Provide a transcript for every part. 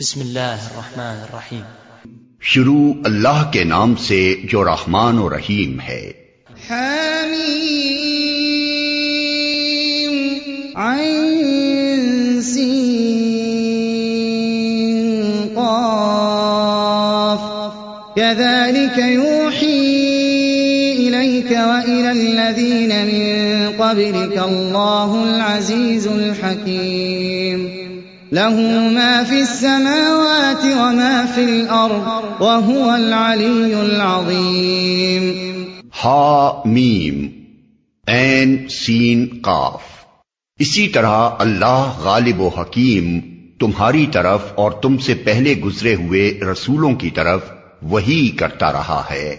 بسم اللہ الرحمن الرحیم۔ شروع اللہ کے نام سے جو رحمان و رحیم ہے۔ حمیم عین سین قاف كذلك يوحي إليك وإلى الذين من قبلك الله العزيز الحكيم له ما في السماوات وما في الأرض وهو العلي العظيم۔ ہا میم عین سین قاف۔ اسی طرح اللہ غالب و حکیم تمہاری طرف اور تم سے پہلے گزرے ہوئے رسولوں کی طرف وہی کرتا رہا ہے۔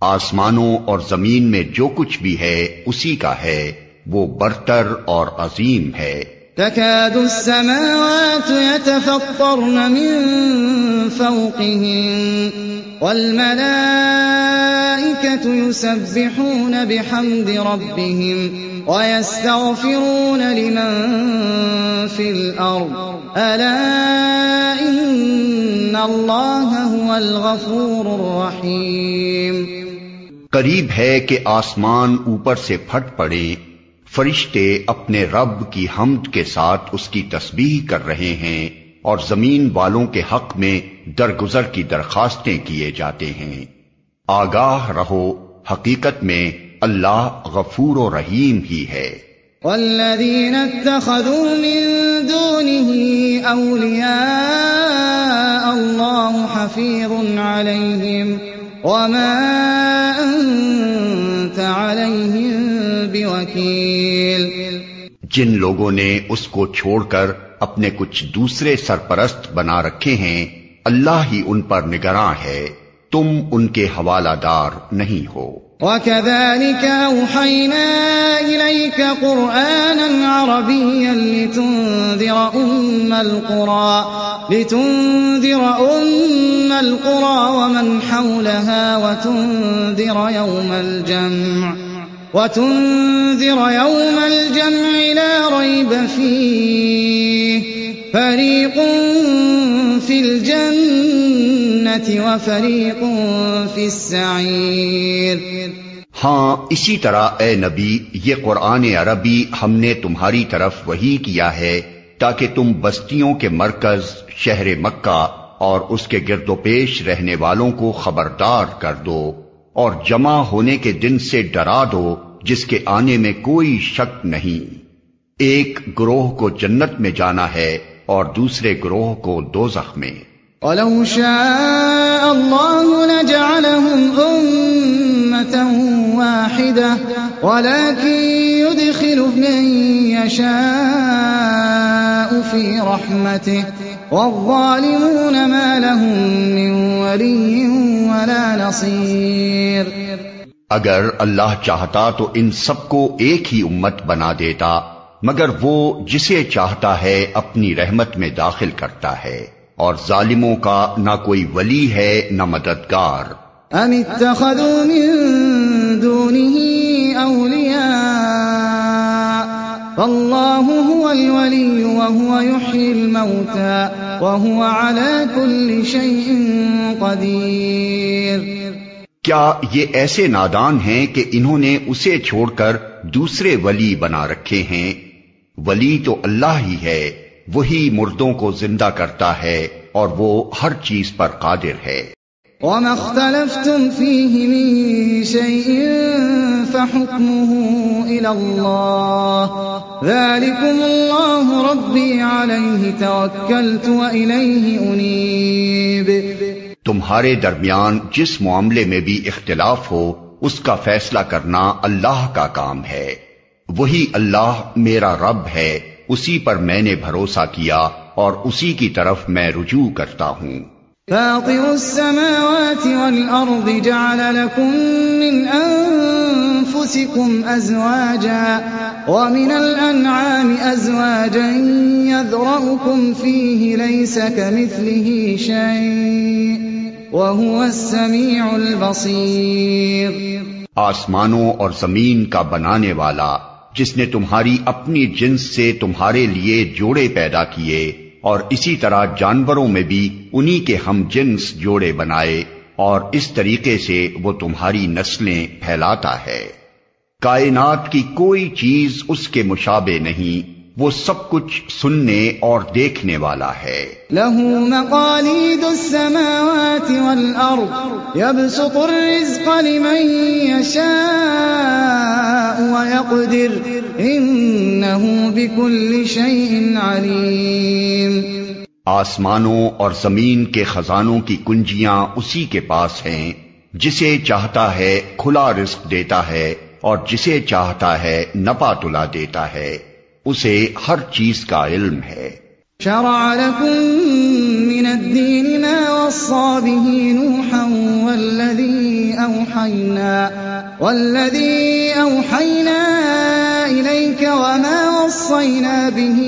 آسمانوں اور زمین میں جو کچھ بھی ہے اسی کا ہے، وہ برتر اور عظیم ہے۔ تكاد السماوات يتفطرن من فوقهن والملائكة يسبحون بحمد ربهم ويستغفرون لمن في الأرض ألا إن الله هو الغفور الرحيم۔ قریب ہے کہ آسمان اوپر سے پھٹ پڑے، فرشتے اپنے رب کی حمد کے ساتھ اس کی تسبیح کر رہے ہیں اور زمین والوں کے حق میں درگزر کی درخواستیں کیے جاتے ہیں۔ آگاہ رہو، حقیقت میں اللہ غفور و رحیم ہی ہے۔ والذین اتخذوا من دونه اولیاء اللہ حفیظ علیہم وما انت علیہم بوکیل۔ جن لوگوں نے اس کو چھوڑ کر اپنے کچھ دوسرے سرپرست بنا رکھے ہیں، اللہ ہی ان پر نگراں ہے، تم ان کے حوالہ دار نہیں ہو۔ وَكَذَلِكَ أَوْحَيْنَا إِلَيْكَ قُرْآنًا عَرَبِيًّا لِتُنذِرَ أُمَّ الْقُرَى وَمَنْ حَوْلَهَا وتنذر يوم الجمع لا ريب فيه فريق في الجنة وفريق في السعير۔ ہاں اسی طرح اے نبی، یہ قرآن عربی ہم نے تمہاری طرف وحی کیا ہے تاکہ تم بستیوں کے مرکز شہر مکہ اور اس کے گرد و پیش رہنے والوں کو خبردار کر دو اور جمع ہونے کے دن سے ڈرا دو جس کے آنے میں کوئی شک نہیں۔ ایک گروہ کو جنت میں جانا ہے اور دوسرے گروہ کو دوزخ میں۔ وَلَوْ شَاءَ اللَّهُ لَجَعَلَهُمْ أُمَّةً وَاحِدَةً وَلَكِنْ يُدْخِلُ مَن يَشَاءُ فِي رَحْمَتِهِ وَالظَّالِمُونَ مَا لَهُم مِّن وَلِيٍّ وَلَا نَصِيرٍ۔ اگر اللہ چاہتا تو ان سب کو ایک ہی امت بنا دیتا، مگر وہ جسے چاہتا ہے اپنی رحمت میں داخل کرتا ہے، اور ظالموں کا نہ کوئی ولی ہے نہ مددگار۔ ام اتخذوا من دونه اولیاء فاللہ هو الولی وهو يحيي الموتى وهو على كل شيء قدیر۔ کیا یہ ایسے نادان ہیں کہ انہوں نے اسے چھوڑ کر دوسرے ولی بنا رکھے ہیں؟ ولی تو اللہ ہی ہے، وہی مردوں کو زندہ کرتا ہے اور وہ ہر چیز پر قادر ہے۔ وَمَا اخْتَلَفْتُمْ فِيهِ مِن شَيْءٍ فَحُكْمُهُ إِلَى اللَّهِ ذَلِكُمُ اللَّهُ رَبِّي عَلَيْهِ تَوَكَّلْتُ وَإِلَيْهِ أُنِيبُ۔ تمہارے درمیان جس معاملے میں بھی اختلاف ہو اس کا فیصلہ کرنا اللہ کا کام ہے، وہی اللہ میرا رب ہے، اسی پر میں نے بھروسہ کیا اور اسی کی طرف میں رجوع کرتا ہوں۔ فاطر السماوات والأرض جعل لكم من أنفسكم أزواجا ومن الأنعام أزواجا يذرأكم فيه ليس كمثله شيء وَهُوَ السَّمِيعُ الْبَصِيرُ۔ آسمانوں اور زمین کا بنانے والا، جس نے تمہاری اپنی جنس سے تمہارے لیے جوڑے پیدا کیے اور اسی طرح جانوروں میں بھی انہی کے ہم جنس جوڑے بنائے، اور اس طریقے سے وہ تمہاری نسلیں پھیلاتا ہے۔ کائنات کی کوئی چیز اس کے مشابہ نہیں، وہ سب کچھ سننے اور دیکھنے والا ہے۔ له مقاليد السماوات والأرض يبسط الرزق لمن يشاء ويقدر إنه بكل شيء عليم۔ آسمانوں اور زمین کے خزانوں کی کنجیاں اسی کے پاس ہیں، جسے چاہتا ہے کھلا رزق دیتا ہے اور جسے چاہتا ہے نپا تلا دیتا ہے، اسے ہر چیز کا علم ہے۔ شرع لكم من الدين ما وصى به نوحا والذي أوحينا إليك وما وصينا به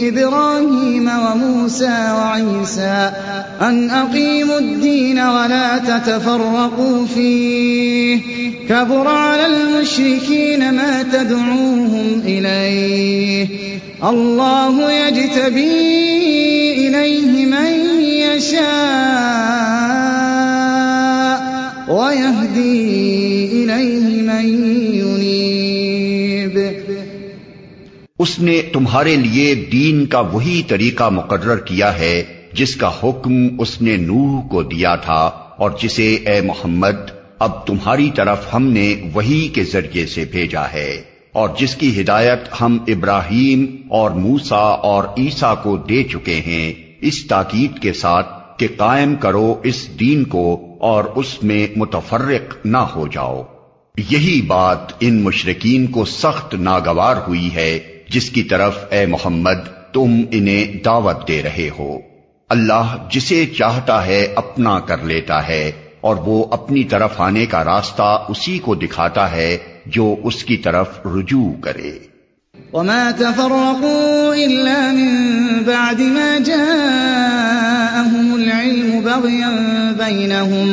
إبراهيم وموسى وعيسى أن أقيموا الدين ولا تتفرقوا فيه كبر على المشركين ما تدعوهم إليه الله يجتبي إليه من يشاء ويهدي إليه من ينيب۔ اس نے تمہارے لیے دین کا وہی طریقہ مقرر کیا ہے جس کا حکم اس نے نوح کو دیا تھا، اور جسے اے محمد اب تمہاری طرف ہم نے وحی کے ذریعے سے بھیجا ہے، اور جس کی ہدایت ہم ابراہیم اور موسیٰ اور عیسیٰ کو دے چکے ہیں، اس تاکید کے ساتھ کہ قائم کرو اس دین کو اور اس میں متفرق نہ ہو جاؤ۔ یہی بات ان مشرکین کو سخت ناگوار ہوئی ہے جس کی طرف اے محمد تم انہیں دعوت دے رہے ہو۔ اللہ جسے چاہتا ہے اپنا کر لیتا ہے، اور وہ اپنی طرف آنے کا راستہ اسی کو دکھاتا ہے جو اس کی طرف رجوع کرے۔ وما تفرقوا إلا من بعد ما جاءهم العلم بغيا بينهم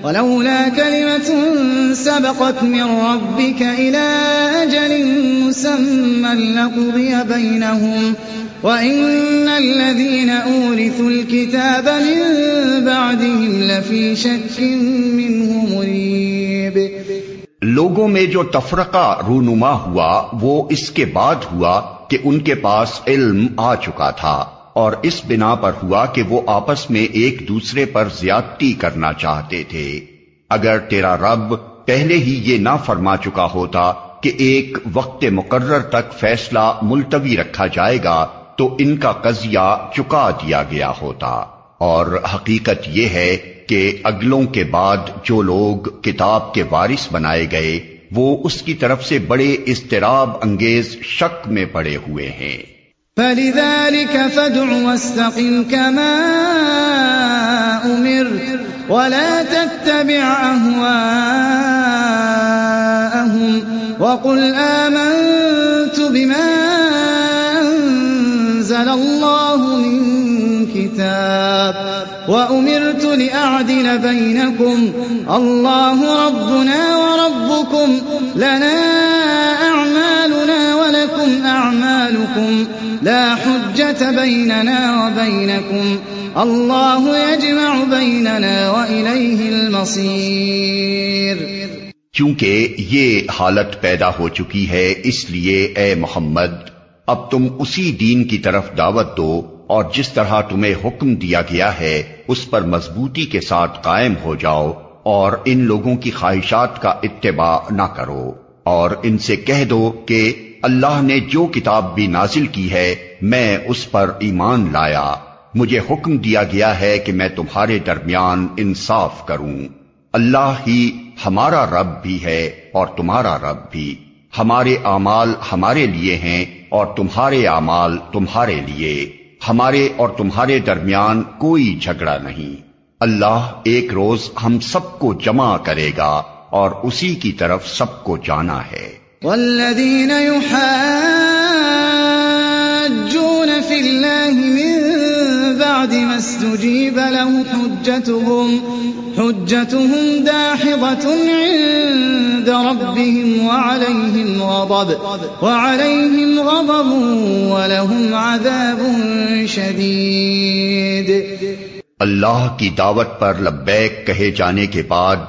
ولولا كلمة سبقت من ربك إلى أجل مسمى لقضي بينهم وَإِنَّ الَّذِينَ أُورِثُوا الْكِتَابَ مِن بَعْدِهِمْ لَفِي شَكٍّ مِّنْهُ مُرِيبٍ۔ لوگوں میں جو تفرقہ رونما ہوا وہ اس کے بعد ہوا کہ ان کے پاس علم آ چکا تھا، اور اس بنا پر ہوا کہ وہ آپس میں ایک دوسرے پر زیادتی کرنا چاہتے تھے۔ اگر تیرا رب پہلے ہی یہ نہ فرما چکا ہوتا کہ ایک وقت مقرر تک فیصلہ ملتوی رکھا جائے گا تو ان کا قضیہ چکا دیا گیا ہوتا، اور حقیقت یہ ہے کہ اگلوں کے بعد جو لوگ کتاب کے وارث بنائے گئے وہ اس کی طرف سے بڑے اضطراب انگیز شک میں پڑے ہوئے ہیں۔ فَلِذَلِكَ فَادْعُ وَاسْتَقِمْ كَمَا أُمِرْتَ وَلَا تَتَّبِعْ أَهْوَاءَهُمْ وَقُلْ آمَنْتُ بِمَا أَنزَلَ اللَّهُ مِنْ كِتَابٍ وَأُمِرْتُ لِأَعْدِلَ بَيْنَكُمْ اللَّهُ رَبُّنَا وَرَبُّكُمْ لَنَا أَعْمَالُنَا وَلَكُمْ أَعْمَالُكُمْ لَا حُجَّةَ بَيْنَنَا وَبَيْنَكُمْ اللَّهُ يَجْمَعُ بَيْنَنَا وَإِلَيْهِ الْمَصِيرُ۔ چونکہ یہ حالت پیدا ہو چکی ہے، اس لیے اے محمد اب تم اسی دین کی طرف دعوت دو، اور جس طرح تمہیں حکم دیا گیا ہے اس پر مضبوطی کے ساتھ قائم ہو جاؤ، اور ان لوگوں کی خواہشات کا اتباع نہ کرو، اور ان سے کہہ دو کہ اللہ نے جو کتاب بھی نازل کی ہے میں اس پر ایمان لایا، مجھے حکم دیا گیا ہے کہ میں تمہارے درمیان انصاف کروں۔ اللہ ہی ہمارا رب بھی ہے اور تمہارا رب بھی، ہمارے اعمال ہمارے لیے ہیں اور تمہارے اعمال تمہارے لیے، ہمارے اور تمہارے درمیان کوئی جھگڑا نہیں۔ اللہ ایک روز ہم سب کو جمع کرے گا اور اسی کی طرف سب کو جانا ہے۔ والذین یحاجون فی اللہ من بعد ما استجیب له حجتهم داحضة عند ربهم وعليهم غضب ولهم عذاب شديد۔ اللہ کی دعوت پر لبیک کہے جانے کے بعد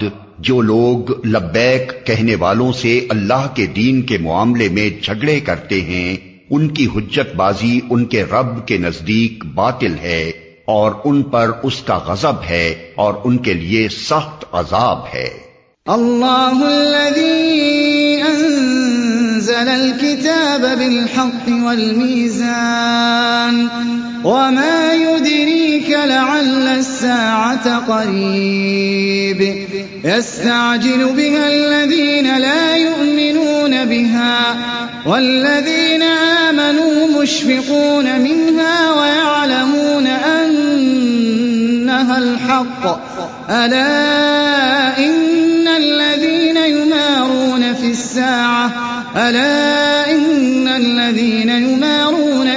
جو لوگ لبیک کہنے والوں سے اللہ کے دین کے معاملے میں جھگڑے کرتے ہیں، ان کی حجت بازی ان کے رب کے نزدیک باطل ہے اور ان پر اس کا غضب ہے اور ان کے لیے سخت عذاب ہے۔ اللہ الذی انزل الكتاب بالحق والمیزان وما يدريك لعل الساعة قريب يستعجل بها الذين لا يؤمنون بها والذين آمنوا مشفقون منها ويعلمون أنها الحق ألا إن الذين يمارون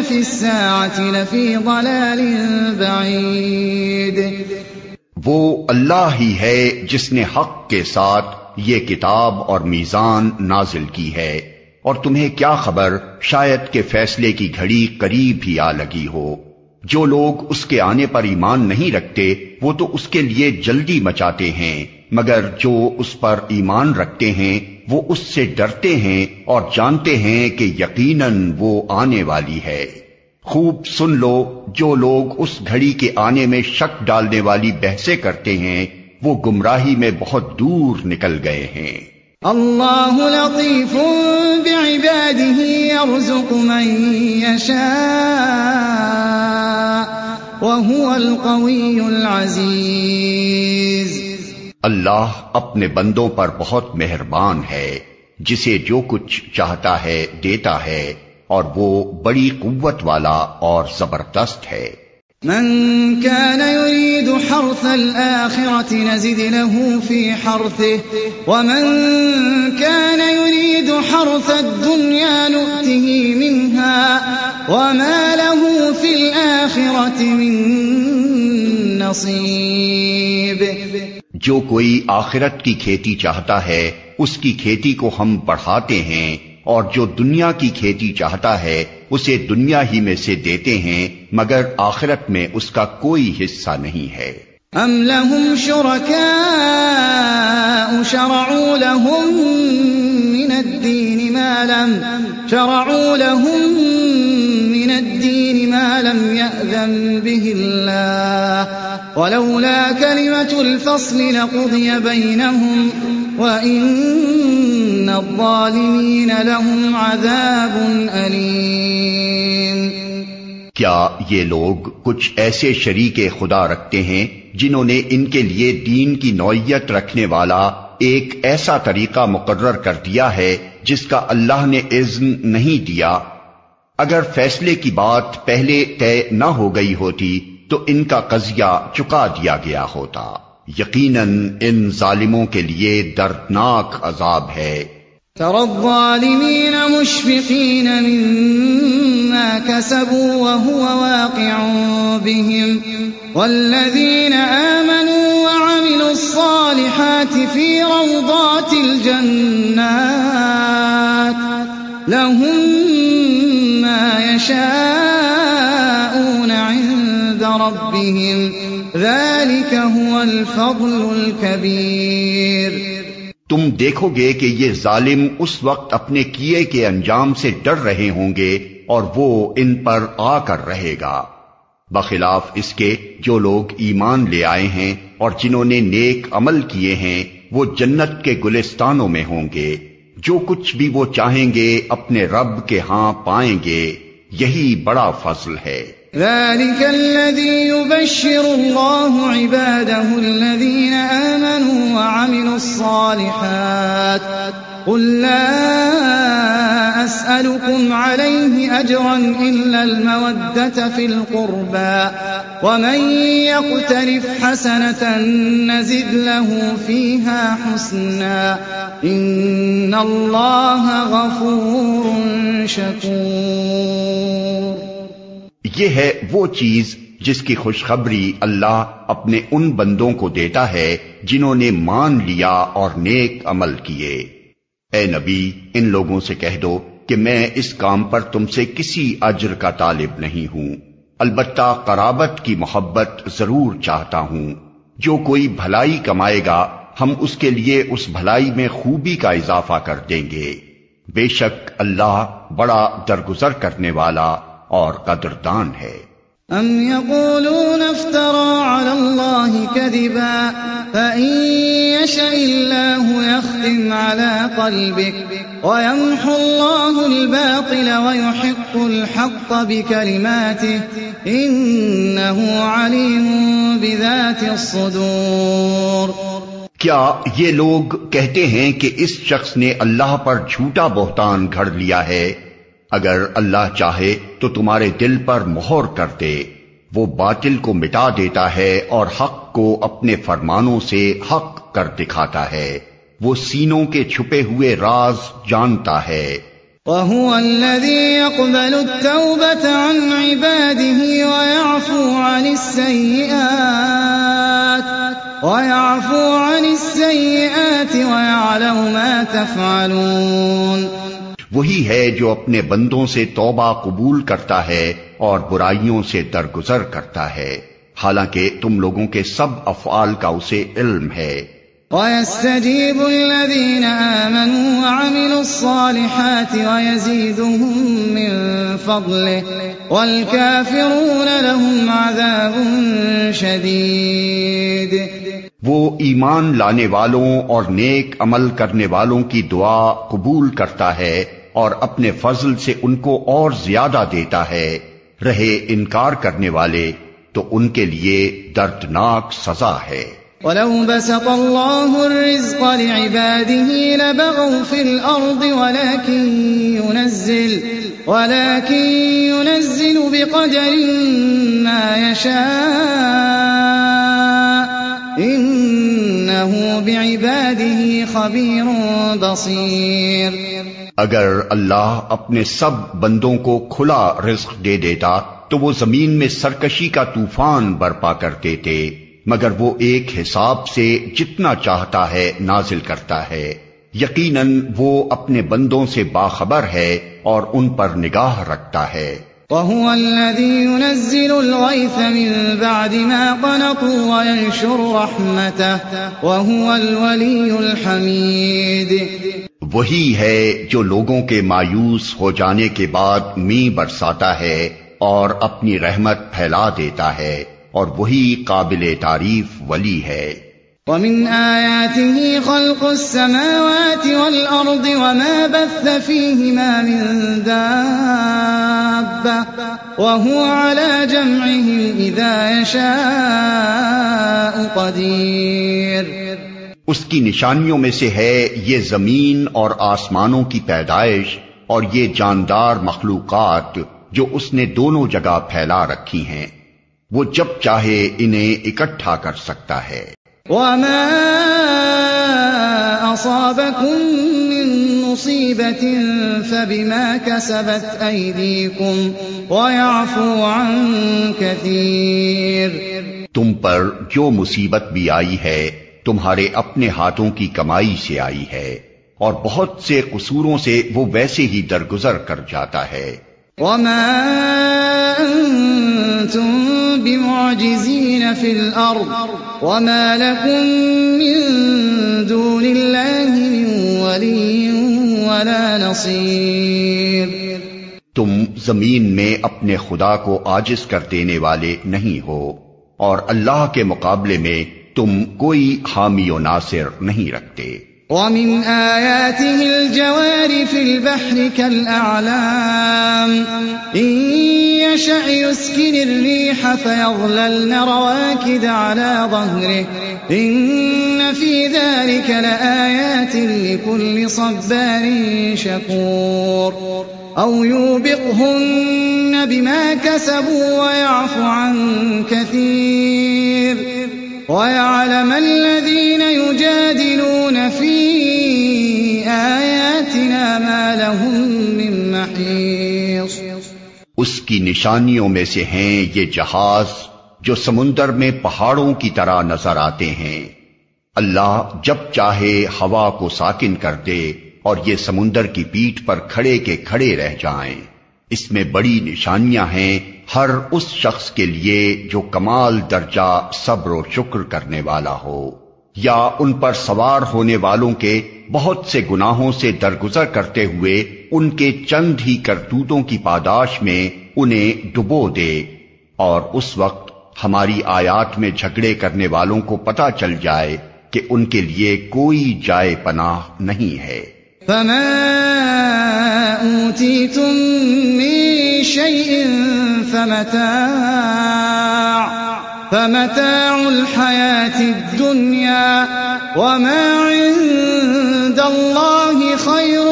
في الساعة لفي ضلال بعيد۔ وہ اللہ ہی ہے جس نے حق کے ساتھ یہ کتاب اور میزان نازل کی ہے، اور تمہیں کیا خبر شاید کہ فیصلے کی گھڑی قریب ہی آ لگی ہو۔ جو لوگ اس کے آنے پر ایمان نہیں رکھتے وہ تو اس کے لیے جلدی مچاتے ہیں، مگر جو اس پر ایمان رکھتے ہیں وہ اس سے ڈرتے ہیں اور جانتے ہیں کہ یقیناً وہ آنے والی ہے۔ خوب سن لو، جو لوگ اس گھڑی کے آنے میں شک ڈالنے والی بحثیں کرتے ہیں وہ گمراہی میں بہت دور نکل گئے ہیں۔ اللہ لطیف بعباده يرزق من يشاء وهو القوی العزیز۔ اللہ اپنے بندوں پر بہت مہربان ہے، جسے جو کچھ چاہتا ہے دیتا ہے، اور وہ بڑی قوت والا اور زبردست ہے۔ من كان يريد حرث الآخرة نزد له في حرثه ومن كان يريد حرث الدنيا نؤته منها وما له في الآخرة من نصيب۔ جو کوئی آخرت کی کھیتی چاہتا ہے اس کی کھیتی کو ہم بڑھاتے ہیں، اور جو دنیا کی کھیتی چاہتا ہے اسے دنیا ہی میں سے دیتے ہیں، مگر آخرت میں اس کا کوئی حصہ نہیں ہے۔ ام لهم شركاء شرعوا لهم من الدين ما لم يأذن به الله ولولا كلمة الفصل لقضي بينهم وَإِنَّ الظَّالِمِينَ لَهُمْ عَذَابٌ أَلِيمٌ۔ کیا یہ لوگ کچھ ایسے شریک خدا رکھتے ہیں جنہوں نے ان کے لیے دین کی نوعیت رکھنے والا ایک ایسا طریقہ مقرر کر دیا ہے جس کا اللہ نے اذن نہیں دیا؟ اگر فیصلے کی بات پہلے طے نہ ہو گئی ہوتی تو ان کا قضیہ چکا دیا گیا ہوتا۔ یقیناً ان ظالموں کے لیے دردناک عذاب ہے۔ ترى الظالمين مشفقين مما كسبوا وهو واقع بهم والذين آمنوا وعملوا الصالحات في روضات الجنات لهم ما يشاءون عند ربهم ذلك هو الفضل الكبير۔ تم دیکھو گے کہ یہ ظالم اس وقت اپنے کیے کے انجام سے ڈر رہے ہوں گے اور وہ ان پر آ کر رہے گا، بخلاف اس کے جو لوگ ایمان لے آئے ہیں اور جنہوں نے نیک عمل کیے ہیں وہ جنت کے گلستانوں میں ہوں گے، جو کچھ بھی وہ چاہیں گے اپنے رب کے ہاں پائیں گے، یہی بڑا فضل ہے۔ ذلك الذي يبشر الله عباده الذين آمنوا وعملوا الصالحات قل لا أسألكم عليه أجرا إلا المودة في القربى ومن يقترف حسنة نزد له فيها حسنا إن الله غفور شكور۔ یہ ہے وہ چیز جس کی خوشخبری اللہ اپنے ان بندوں کو دیتا ہے جنہوں نے مان لیا اور نیک عمل کیے۔ اے نبی، ان لوگوں سے کہہ دو کہ میں اس کام پر تم سے کسی اجر کا طالب نہیں ہوں، البتہ قرابت کی محبت ضرور چاہتا ہوں۔ جو کوئی بھلائی کمائے گا ہم اس کے لیے اس بھلائی میں خوبی کا اضافہ کر دیں گے، بے شک اللہ بڑا درگزر کرنے والا اور قدردان ہے۔ ام يقولون افترى على الله كذبا فإن يشاء الله يختم على قلبك ويمحو الله الباطل ويحق الحق بكلماته إنه عليم بذات الصدور۔ کیا یہ لوگ کہتے ہیں کہ اس شخص نے اللہ پر جھوٹا بہتان گھڑ لیا ہے؟ اگر اللہ چاہے تو تمہارے دل پر مہر کر دے، وہ باطل کو مٹا دیتا ہے اور حق کو اپنے فرمانوں سے حق کر دکھاتا ہے، وہ سینوں کے چھپے ہوئے راز جانتا ہے۔ وَهُوَ الَّذِي يَقْبَلُ التَّوْبَةَ عَنْ عِبَادِهِ وَيَعْفُو عَنِ السَّيِّئَاتِ وَيَعْلَمُ مَا تَفْعَلُونَ۔ وہی ہے جو اپنے بندوں سے توبہ قبول کرتا ہے اور برائیوں سے درگزر کرتا ہے، حالانکہ تم لوگوں کے سب افعال کا اسے علم ہے۔ وَيَسْتَجِيبُ الَّذِينَ آمَنُوا وَعَمِلُوا الصَّالِحَاتِ وَيَزِيدُهُم مِّن فَضْلِهِ وَالْكَافِرُونَ لَهُمْ عَذَابٌ شَدِيدٌ۔ وہ ایمان لانے والوں اور نیک عمل کرنے والوں کی دعا قبول کرتا ہے اور اپنے فضل سے ان کو اور زیادہ دیتا ہے، رہے انکار کرنے والے تو ان کے لیے دردناک سزا ہے۔ وَلَوْ بَسَطَ اللَّهُ الرِّزْقَ لِعِبَادِهِ لَبَغَوْا فِي الْأَرْضِ وَلَكِنْ يُنَزِّلُ بِقَدَرٍ مَا يَشَاءُ إِنَّهُ بِعِبَادِهِ خَبِيرٌ بَصِيرٌ۔ اگر اللہ اپنے سب بندوں کو کھلا رزق دے دیتا تو وہ زمین میں سرکشی کا طوفان برپا کر دیتے، مگر وہ ایک حساب سے جتنا چاہتا ہے نازل کرتا ہے، یقیناً وہ اپنے بندوں سے باخبر ہے اور ان پر نگاہ رکھتا ہے۔ وَهُوَ الَّذِي يُنَزِّلُ الْغَيْثَ مِن بَعْدِ مَا قَنَطُوا وَيَنشُرُ رَحْمَتَهُ وَهُوَ الْوَلِيُّ الْحَمِيدُ۔ وہی ہے جو لوگوں کے مایوس ہو جانے کے بعد مینہ برساتا ہے اور اپنی رحمت پھیلا دیتا ہے، اور وہی قابل تعریف ولی ہے۔ وَمِنْ آيَاتِهِ خَلْقُ السَّمَاوَاتِ وَالْأَرْضِ وَمَا بَثَّ فِيهِمَا مِن دَابَّةٍ وَهُوَ عَلَى جَمْعِهِمْ إِذَا يَشَاءُ قَدِيرٌ۔ اس کی نشانیوں میں سے ہے یہ زمین اور آسمانوں کی پیدائش اور یہ جاندار مخلوقات جو اس نے دونوں جگہ پھیلا رکھی ہیں، وہ جب چاہے انہیں اکٹھا کر سکتا ہے۔ وَمَا أَصَابَكُم مِّن مُّصِيبَةٍ فَبِمَا كَسَبَتْ أَيْدِيكُمْ وَيَعْفُو عَن كَثِيرٍ۔ تم پر جو مصیبت بھی آئی ہے تمہارے اپنے ہاتھوں کی کمائی سے آئی ہے، اور بہت سے قصوروں سے وہ ویسے ہی درگزر کر جاتا ہے۔ وَمَا أَنتُم بِمُعْجِزِينَ فِي الْأَرْضِ وَمَا لَكُم مِّن دُونِ اللَّهِ مِن وَلِيٍّ وَلَا نَصِيرٍ۔ تم زمین میں اپنے خدا کو عاجز کر دینے والے نہیں ہو، اور اللہ کے مقابلے میں تم کوئی حامی و ناصر نہیں رکھتے۔ وَمِنْ آيَاتِهِ الْجَوَارِ فِي الْبَحْرِ كَالْأَعْلَامِ إِن يَشَأْ يُسْكِنِ الرِّيحَ فَيَظْلَلْنَ رَوَاكِدَ عَلَى ظَهْرِهِ إِنَّ فِي ذَلِكَ لَآيَاتٍ لِكُلِّ صَبَّارٍ شَكُورٍ أَوْ يُوبِقْهُنَّ بِمَا كَسَبُوا وَيَعْفُ عَن كَثِيرٍ وَيَعْلَمَ الَّذِينَ يُجَادِلُونَ فِي آيَاتِنَا مَا لَهُم مِّن مَّحِيصٍ۔ اس کی نشانیوں میں سے ہیں یہ جہاز جو سمندر میں پہاڑوں کی طرح نظر آتے ہیں۔ اللہ جب چاہے ہوا کو ساکن کر دے اور یہ سمندر کی پیٹھ پر کھڑے کے کھڑے رہ جائیں۔ اس میں بڑی نشانیاں ہیں ہر اس شخص کے لیے جو کمال درجہ صبر و شکر کرنے والا ہو، یا ان پر سوار ہونے والوں کے بہت سے گناہوں سے درگزر کرتے ہوئے ان کے چند ہی کرتوتوں کی پاداش میں انہیں ڈبو دے، اور اس وقت ہماری آیات میں جھگڑے کرنے والوں کو پتہ چل جائے کہ ان کے لیے کوئی جائے پناہ نہیں ہے۔ فما أوتيتم من شيء فمتاع الحياة الدنيا وما عند الله خير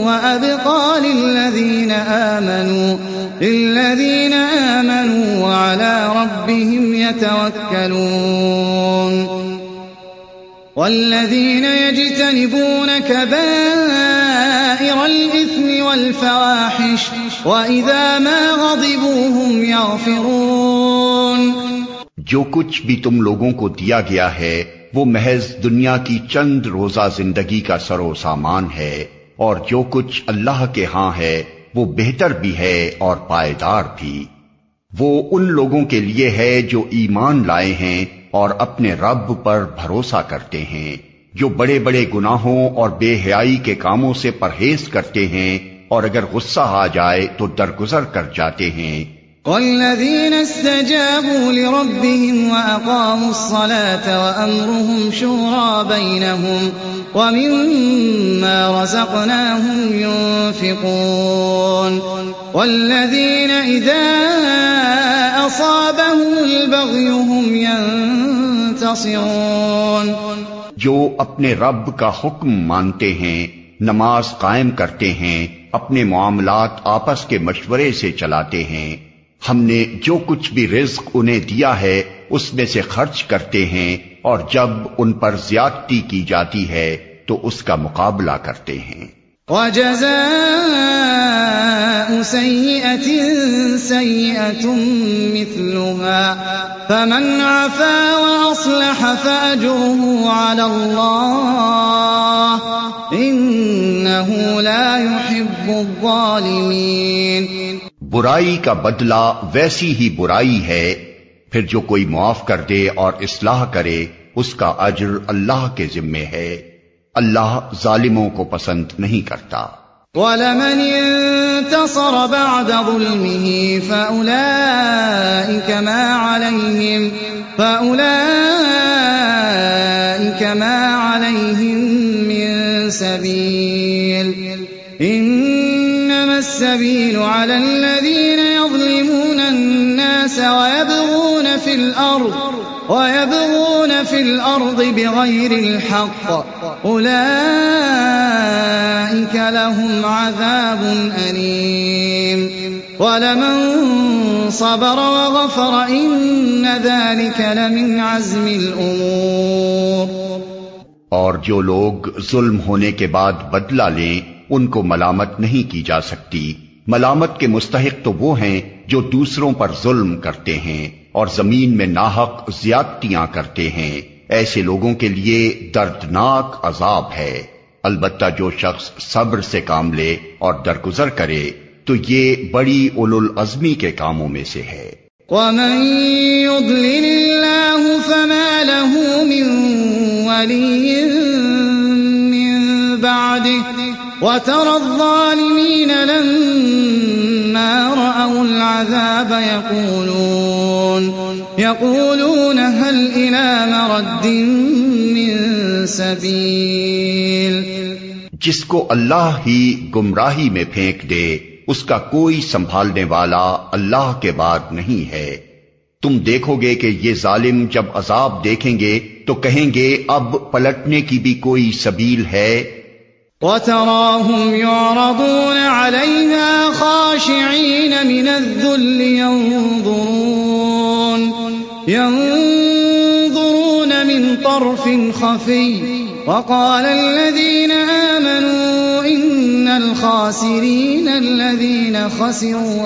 وأبقى للذين آمنوا وعلى ربهم يتوكلون والذين يجتنبون كبائر الإثم والفواحش وإذا ما غضبوا هم يغفرون۔ جو کچھ بھی تم لوگوں کو دیا گیا ہے وہ محض دنیا کی چند روزہ زندگی کا سر و سامان ہے، اور جو کچھ اللہ کے ہاں ہے وہ بہتر بھی ہے اور پائیدار بھی۔ وہ ان لوگوں کے لیے ہے جو ایمان لائے ہیں اور اپنے رب پر بھروسہ کرتے ہیں، جو بڑے بڑے گناہوں اور بے حیائی کے کاموں سے پرہیز کرتے ہیں، اور اگر غصہ آ جائے تو درگزر کر جاتے ہیں۔ والذین استجابوا لربهم وأقاموا الصلاة وأمرهم شورى بينهم ومما رزقناهم ينفقون والذین اذا أصابهم البغي هم ينتصرون۔ جو اپنے رب کا حکم مانتے ہیں، نماز قائم کرتے ہیں، اپنے معاملات آپس کے مشورے سے چلاتے ہیں، ہم نے جو کچھ بھی رزق انہیں دیا ہے اس میں سے خرچ کرتے ہیں، اور جب ان پر زیادتی کی جاتی ہے تو اس کا مقابلہ کرتے ہیں۔ وَجَزَاءُ سَيِّئَةٍ سَيِّئَةٌ مِثْلُهَا فَمَنْ عَفَا وَأَصْلَحَ فَأَجْرُهُ عَلَى اللَّهِ إِنَّهُ لَا يُحِبُّ الظَّالِمِينَ۔ برائی کا بدلہ ویسی ہی برائی ہے، پھر جو کوئی معاف کر دے اور اصلاح کرے اس کا اجر اللہ کے ذمے ہے، اللہ ظالموں کو پسند نہیں کرتا۔ وَلَمَنِ انتصر بعد ظلمه فأولئك ما عليهم من سبيل إنما السبيل على الذين يظلمون الناس ويبغون في الأرض بغير الحق أولئك لهم عذاب أليم ولمن صبر وغفر إن ذلك لمن عزم الأمور۔ اور جو لوگ ظلم ہونے کے بعد بدلہ لیں ان کو ملامت نہیں کی جا سکتی۔ ملامت کے مستحق تو وہ ہیں جو دوسروں پر ظلم کرتے ہیں اور زمین میں ناحق زیادتیاں کرتے ہیں، ایسے لوگوں کے لیے دردناک عذاب ہے۔ البتہ جو شخص صبر سے کام لے اور درگزر کرے تو یہ بڑی اولو العزمی کے کاموں میں سے ہے۔ وَمَن يُضْلِلِ اللَّهُ فَمَا لَهُ مِن وَلِيٍّ مِّن بَعْدِهِ وَتَرَى الظَّالِمِينَ لَمَّا رَأَوُا الْعَذَابَ يَقُولُونَ هَلْ إِلَى مَرَدٍّ مِّن سَبِيلٍ۔ جس کو اللہ ہی گمراہی میں پھینک دے اس کا کوئی سنبھالنے والا اللہ کے بعد نہیں ہے۔ تم دیکھو گے کہ یہ ظالم جب عذاب دیکھیں گے تو کہیں گے اب پلٹنے کی بھی کوئی سبیل ہے۔ وَتَرَاهُمْ يُعْرَضُونَ عَلَيْهَا خَاشِعِينَ مِنَ الذُّلِّ يَنظُرُونَ مِنْ طَرْفٍ خَفِيٍّ وَقَالَ الَّذِينَ آمَنُوا إِنَّ الْخَاسِرِينَ الَّذِينَ خَسِرُوا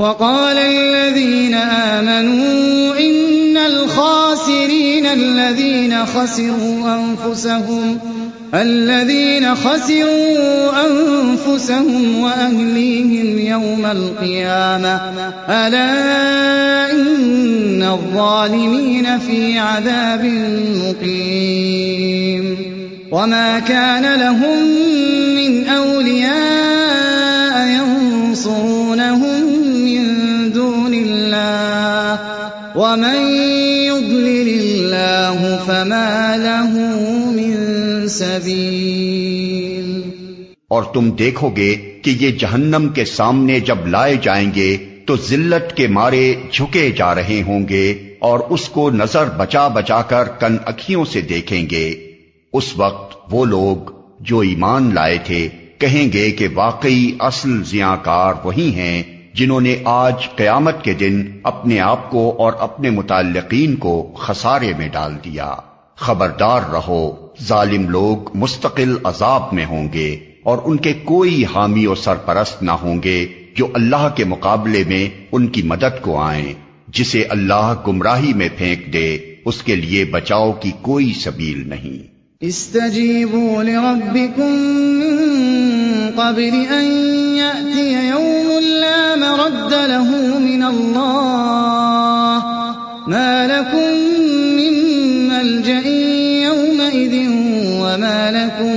وقال الذين آمنوا إن الخاسرين الذين خسروا أنفسهم وأهليهم يوم القيامة ألا إن الظالمين في عذاب مقيم وما كان لهم من أولياء ينصرونهم من دون الله ومن يضلل الله فما له من سبيل۔ اور تم دیکھو گے کہ یہ جہنم کے سامنے جب لائے جائیں گے تو ذلت کے مارے جھکے جا رہے ہوں گے اور اس کو نظر بچا بچا کر کن اکھیوں سے دیکھیں گے۔ اس وقت وہ لوگ جو ایمان لائے تھے کہیں گے کہ واقعی اصل زیانکار وہی ہیں جنہوں نے آج قیامت کے دن اپنے آپ کو اور اپنے متعلقین کو خسارے میں ڈال دیا۔ خبردار رہو، ظالم لوگ مستقل عذاب میں ہوں گے اور ان کے کوئی حامی و سرپرست نہ ہوں گے جو اللہ کے مقابلے میں ان کی مدد کو آئیں۔ جسے اللہ گمراہی میں پھینک دے اس کے لیے بچاؤ کی کوئی سبیل نہیں۔ استجیبوا لربکم من قبل ان یأتی یوم لا مرد له من اللہ ما لکم من ملجأ یومئذ وما لکم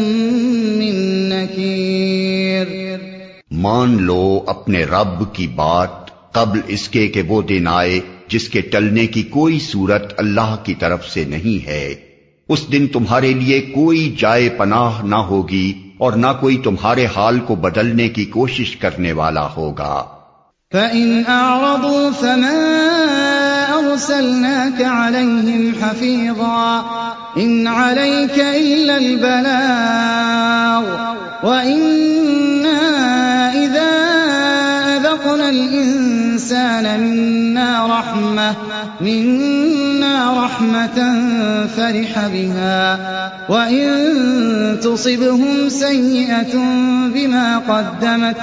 من نکیر۔ مان لو اپنے رب کی بات قبل اس کے کہ وہ دن آئے جس کے ٹلنے کی کوئی صورت اللہ کی طرف سے نہیں ہے۔ اس دن تمہارے لیے کوئی جائے پناہ نہ ہوگی اور نہ کوئی تمہارے حال کو بدلنے کی کوشش کرنے والا ہوگا۔ فَإِنْ أَعْرَضُوا فَمَا أَرْسَلْنَاكَ عَلَيْهِمْ حَفِيظًا إِنْ عَلَيْكَ إِلَّا الْبَلَاغُ وَإِنَّا إِذَا أَذَقْنَا الْإِنسَانَ مِنَّا رَحْمَةً فَرِحَ بِهَا وَإِن تُصِبْهُمْ سَيِّئَةٌ بِمَا قَدَّمَتْ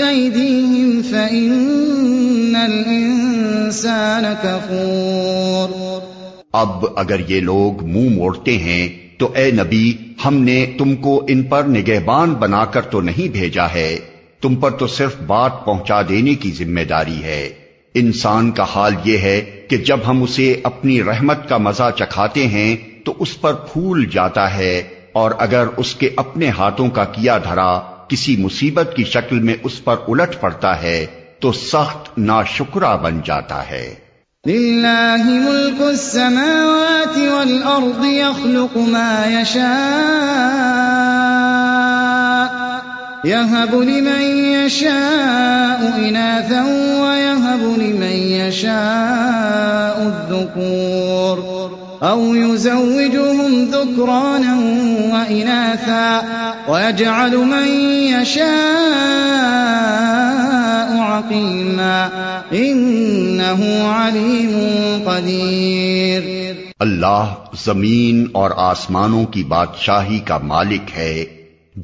أَيْدِيهِمْ فَإِنَّ الْإِنسَانَ كَفُورٌ۔ اب اگر یہ لوگ منہ موڑتے ہیں تو اے نبی ہم نے تم کو ان پر نگہبان بنا کر تو نہیں بھیجا ہے، تم پر تو صرف بات پہنچا دینے کی ذمہ داری ہے۔ انسان کا حال یہ ہے کہ جب ہم اسے اپنی رحمت کا مزہ چکھاتے ہیں تو اس پر پھول جاتا ہے، اور اگر اس کے اپنے ہاتھوں کا کیا دھرا کسی مصیبت کی شکل میں اس پر الٹ پڑتا ہے تو سخت ناشکرا بن جاتا ہے۔ للہ ملک السماوات والارض يخلق ما يشاء يهب لمن يشاء إناثا ويهب لمن يشاء الذكور أو يزوجهم ذكرانا وإناثا ويجعل من يشاء عقيما إنه عليم قدير۔ اللہ زمین اور آسمانوں کی بادشاہی کا مالک ہے،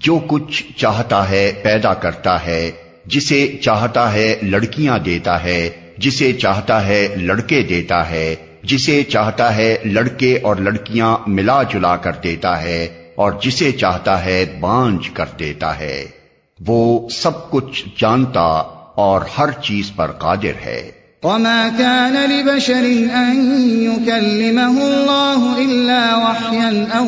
جو کچھ چاہتا ہے پیدا کرتا ہے، جسے چاہتا ہے لڑکیاں دیتا ہے، جسے چاہتا ہے لڑکے دیتا ہے، جسے چاہتا ہے لڑکے اور لڑکیاں ملا جلا کر دیتا ہے، اور جسے چاہتا ہے بانجھ کر دیتا ہے۔ وہ سب کچھ جانتا اور ہر چیز پر قادر ہے۔ وما كان لبشر أن يكلمه الله إلا وحيا أو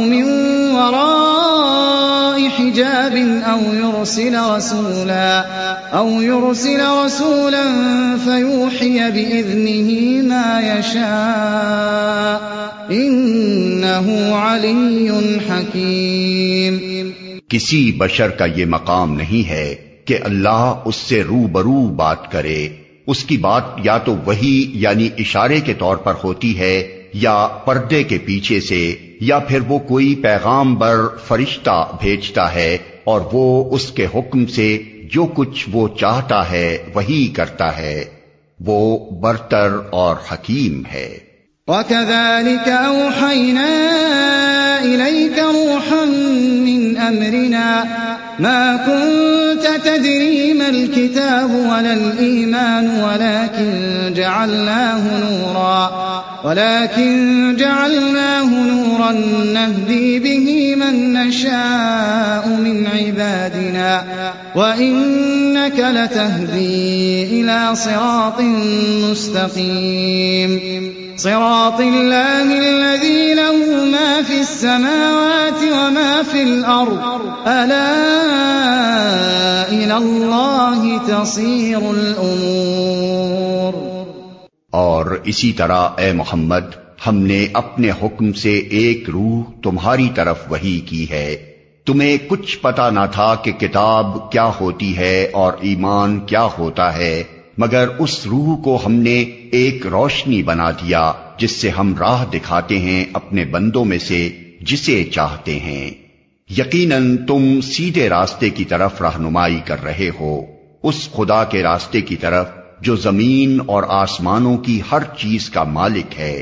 من وراء حجاب أو يرسل رسولا فيوحي بإذنه ما يشاء إنه علي حكيم۔ کسی بشر کا یہ مقام نہیں ہے کہ اللہ اس سے روبرو بات کرے، اس کی بات یا تو وحی یعنی اشارے کے طور پر ہوتی ہے یا پردے کے پیچھے سے، یا پھر وہ کوئی پیغام بر فرشتہ بھیجتا ہے اور وہ اس کے حکم سے جو کچھ وہ چاہتا ہے وہی کرتا ہے، وہ برتر اور حکیم ہے۔ وَكَذَلِكَ أَوْحَيْنَا إِلَيْكَ رُوحًا مِّنْ أَمْرِنَا ما كنت تدري ما الكتاب ولا الإيمان ولكن جعلناه نورا نهدي به من نشاء من عبادنا وإنك لتهدي إلى صراط مستقيم صراط الله الذي له ما في السماوات وما في الأرض ألا إلى الله تصير الأمور. اور اسی طرح اے محمد ہم نے اپنے حکم سے ایک روح تمہاری طرف وحی کی ہے. تمہیں کچھ پتا نہ تھا کہ کتاب کیا ہوتی ہے اور ایمان کیا ہوتا ہے، مگر اس روح کو ہم نے ایک روشنی بنا دیا جس سے ہم راہ دکھاتے ہیں اپنے بندوں میں سے جسے چاہتے ہیں. یقیناً تم سیدھے راستے کی طرف رہنمائی کر رہے ہو، اس خدا کے راستے کی طرف جو زمین اور آسمانوں کی ہر چیز کا مالک ہے.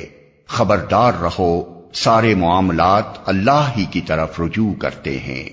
خبردار رہو، سارے معاملات اللہ ہی کی طرف رجوع کرتے ہیں.